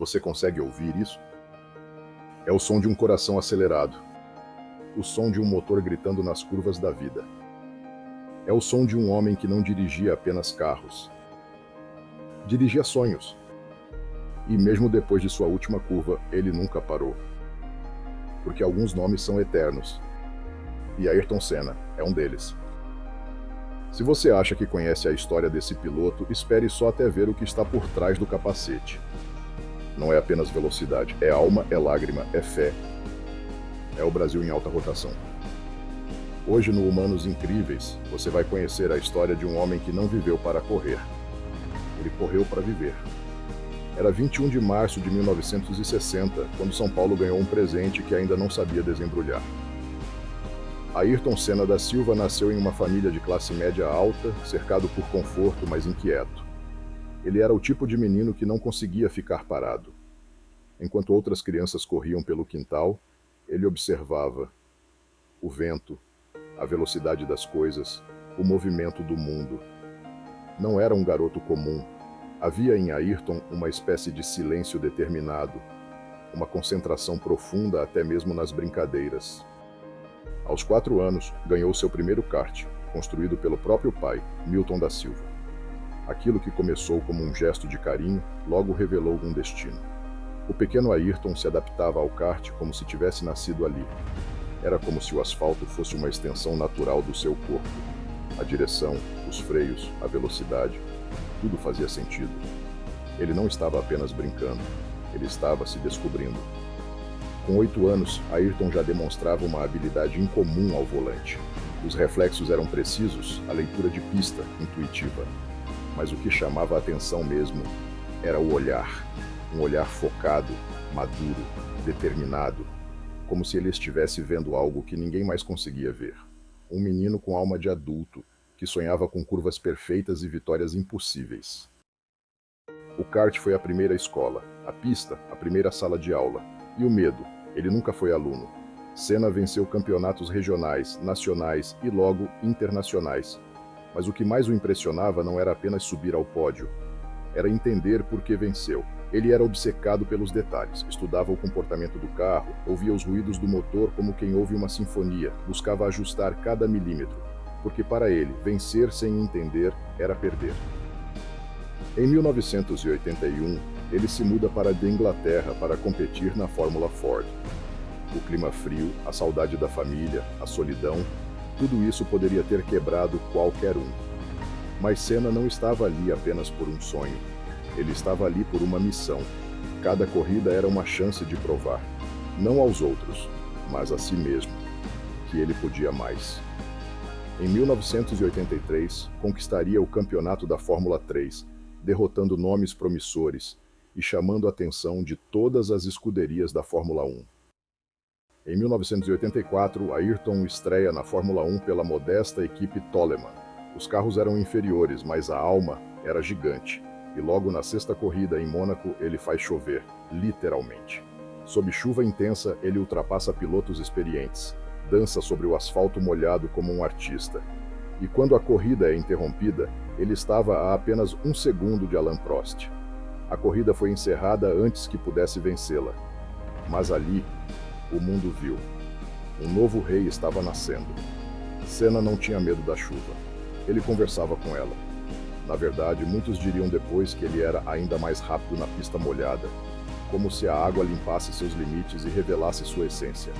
Você consegue ouvir isso? É o som de um coração acelerado. O som de um motor gritando nas curvas da vida. É o som de um homem que não dirigia apenas carros. Dirigia sonhos. E mesmo depois de sua última curva, ele nunca parou. Porque alguns nomes são eternos. E Ayrton Senna é um deles. Se você acha que conhece a história desse piloto, espere só até ver o que está por trás do capacete. Não é apenas velocidade, é alma, é lágrima, é fé. É o Brasil em alta rotação. Hoje no Humanos Incríveis, você vai conhecer a história de um homem que não viveu para correr. Ele correu para viver. Era 21 de março de 1960, quando São Paulo ganhou um presente que ainda não sabia desembrulhar. Ayrton Senna da Silva nasceu em uma família de classe média alta, cercado por conforto, mas inquieto. Ele era o tipo de menino que não conseguia ficar parado. Enquanto outras crianças corriam pelo quintal, ele observava o vento, a velocidade das coisas, o movimento do mundo. Não era um garoto comum. Havia em Ayrton uma espécie de silêncio determinado, uma concentração profunda até mesmo nas brincadeiras. Aos 4 anos, ganhou seu primeiro kart, construído pelo próprio pai, Milton da Silva. Aquilo que começou como um gesto de carinho, logo revelou um destino. O pequeno Ayrton se adaptava ao kart como se tivesse nascido ali. Era como se o asfalto fosse uma extensão natural do seu corpo. A direção, os freios, a velocidade, tudo fazia sentido. Ele não estava apenas brincando, ele estava se descobrindo. Com 8 anos, Ayrton já demonstrava uma habilidade incomum ao volante. Os reflexos eram precisos, a leitura de pista, intuitiva. Mas o que chamava a atenção mesmo era o olhar. Um olhar focado, maduro, determinado, como se ele estivesse vendo algo que ninguém mais conseguia ver. Um menino com alma de adulto, que sonhava com curvas perfeitas e vitórias impossíveis. O kart foi a primeira escola, a pista, a primeira sala de aula. E o medo? Ele nunca foi aluno. Senna venceu campeonatos regionais, nacionais e logo internacionais. Mas o que mais o impressionava não era apenas subir ao pódio. Era entender por que venceu. Ele era obcecado pelos detalhes, estudava o comportamento do carro, ouvia os ruídos do motor como quem ouve uma sinfonia, buscava ajustar cada milímetro, porque para ele, vencer sem entender era perder. Em 1981, ele se muda para a Inglaterra para competir na Fórmula Ford. O clima frio, a saudade da família, a solidão, tudo isso poderia ter quebrado qualquer um. Mas Senna não estava ali apenas por um sonho. Ele estava ali por uma missão. Cada corrida era uma chance de provar, não aos outros, mas a si mesmo, que ele podia mais. Em 1983, conquistaria o campeonato da Fórmula 3, derrotando nomes promissores e chamando a atenção de todas as escuderias da Fórmula 1. Em 1984, Ayrton estreia na Fórmula 1 pela modesta equipe Toleman. Os carros eram inferiores, mas a alma era gigante. E logo na sexta corrida em Mônaco, ele faz chover, literalmente. Sob chuva intensa, ele ultrapassa pilotos experientes. Dança sobre o asfalto molhado como um artista. E quando a corrida é interrompida, ele estava a apenas 1 segundo de Alain Prost. A corrida foi encerrada antes que pudesse vencê-la. Mas ali, o mundo viu. Um novo rei estava nascendo. Senna não tinha medo da chuva. Ele conversava com ela. Na verdade, muitos diriam depois que ele era ainda mais rápido na pista molhada, como se a água limpasse seus limites e revelasse sua essência.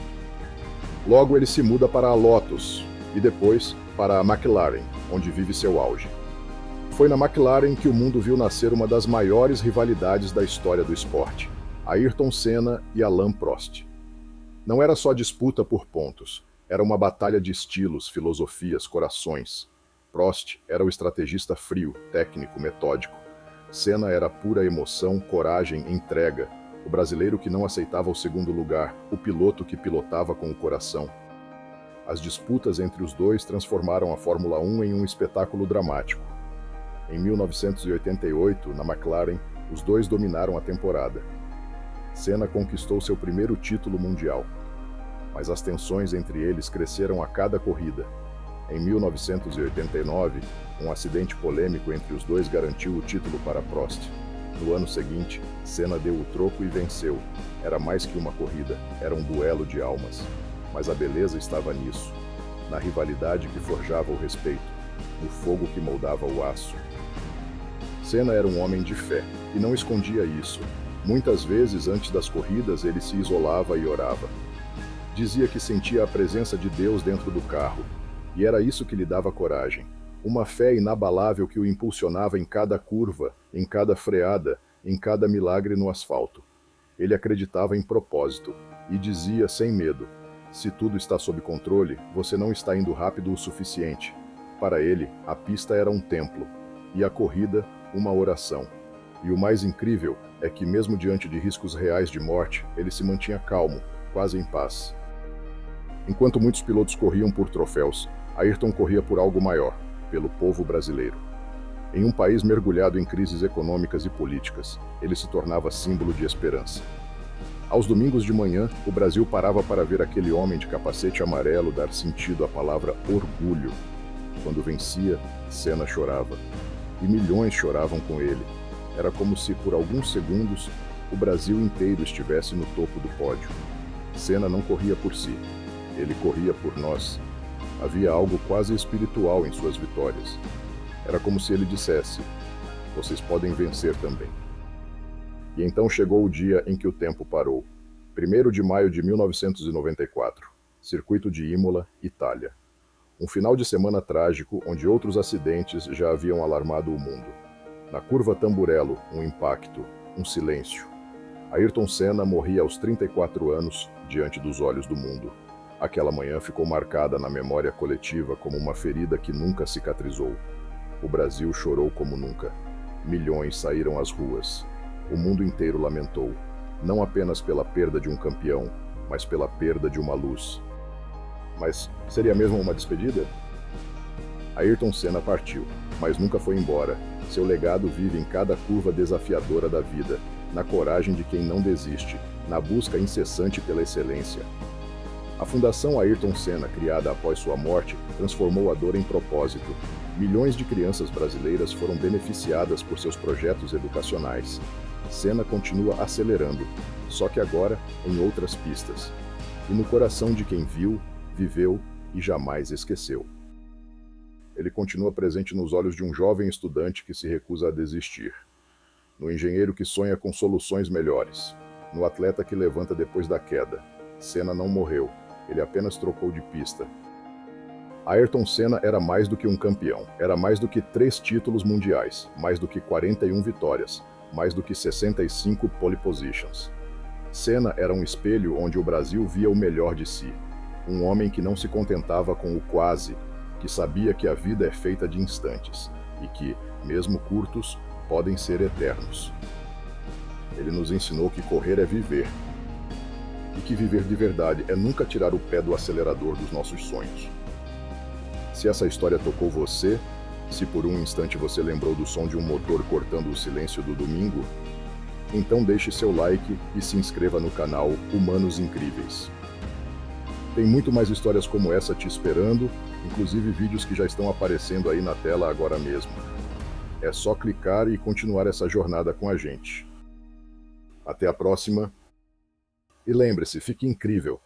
Logo ele se muda para a Lotus e depois para a McLaren, onde vive seu auge. Foi na McLaren que o mundo viu nascer uma das maiores rivalidades da história do esporte, Ayrton Senna e Alain Prost. Não era só disputa por pontos, era uma batalha de estilos, filosofias, corações. Prost era o estrategista frio, técnico, metódico. Senna era pura emoção, coragem, entrega. O brasileiro que não aceitava o segundo lugar, o piloto que pilotava com o coração. As disputas entre os dois transformaram a Fórmula 1 em um espetáculo dramático. Em 1988, na McLaren, os dois dominaram a temporada. Senna conquistou seu primeiro título mundial. Mas as tensões entre eles cresceram a cada corrida. Em 1989, um acidente polêmico entre os dois garantiu o título para Prost. No ano seguinte, Senna deu o troco e venceu. Era mais que uma corrida, era um duelo de almas. Mas a beleza estava nisso, na rivalidade que forjava o respeito, no fogo que moldava o aço. Senna era um homem de fé, e não escondia isso. Muitas vezes, antes das corridas, ele se isolava e orava. Dizia que sentia a presença de Deus dentro do carro, e era isso que lhe dava coragem. Uma fé inabalável que o impulsionava em cada curva, em cada freada, em cada milagre no asfalto. Ele acreditava em propósito, e dizia sem medo: se tudo está sob controle, você não está indo rápido o suficiente. Para ele, a pista era um templo, e a corrida, uma oração. E o mais incrível é que, mesmo diante de riscos reais de morte, ele se mantinha calmo, quase em paz. Enquanto muitos pilotos corriam por troféus, Ayrton corria por algo maior, pelo povo brasileiro. Em um país mergulhado em crises econômicas e políticas, ele se tornava símbolo de esperança. Aos domingos de manhã, o Brasil parava para ver aquele homem de capacete amarelo dar sentido à palavra orgulho. Quando vencia, Senna chorava. E milhões choravam com ele. Era como se, por alguns segundos, o Brasil inteiro estivesse no topo do pódio. Senna não corria por si. Ele corria por nós. Havia algo quase espiritual em suas vitórias. Era como se ele dissesse: vocês podem vencer também. E então chegou o dia em que o tempo parou. 1º de maio de 1994, Circuito de Imola, Itália. Um final de semana trágico onde outros acidentes já haviam alarmado o mundo. Na curva Tamburello, um impacto, um silêncio. Ayrton Senna morria aos 34 anos diante dos olhos do mundo. Aquela manhã ficou marcada na memória coletiva como uma ferida que nunca cicatrizou. O Brasil chorou como nunca. Milhões saíram às ruas. O mundo inteiro lamentou, não apenas pela perda de um campeão, mas pela perda de uma luz. Mas seria mesmo uma despedida? Ayrton Senna partiu, mas nunca foi embora. Seu legado vive em cada curva desafiadora da vida, na coragem de quem não desiste, na busca incessante pela excelência. A Fundação Ayrton Senna, criada após sua morte, transformou a dor em propósito. Milhões de crianças brasileiras foram beneficiadas por seus projetos educacionais. Senna continua acelerando, só que agora em outras pistas. E no coração de quem viu, viveu e jamais esqueceu. Ele continua presente nos olhos de um jovem estudante que se recusa a desistir. No engenheiro que sonha com soluções melhores. No atleta que levanta depois da queda. Senna não morreu. Ele apenas trocou de pista. Ayrton Senna era mais do que um campeão, era mais do que 3 títulos mundiais, mais do que 41 vitórias, mais do que 65 pole positions. Senna era um espelho onde o Brasil via o melhor de si. Um homem que não se contentava com o quase, que sabia que a vida é feita de instantes, e que, mesmo curtos, podem ser eternos. Ele nos ensinou que correr é viver, e que viver de verdade é nunca tirar o pé do acelerador dos nossos sonhos. Se essa história tocou você, se por um instante você lembrou do som de um motor cortando o silêncio do domingo, então deixe seu like e se inscreva no canal Humanos Incríveis. Tem muito mais histórias como essa te esperando, inclusive vídeos que já estão aparecendo aí na tela agora mesmo. É só clicar e continuar essa jornada com a gente. Até a próxima. E lembre-se, fique incrível.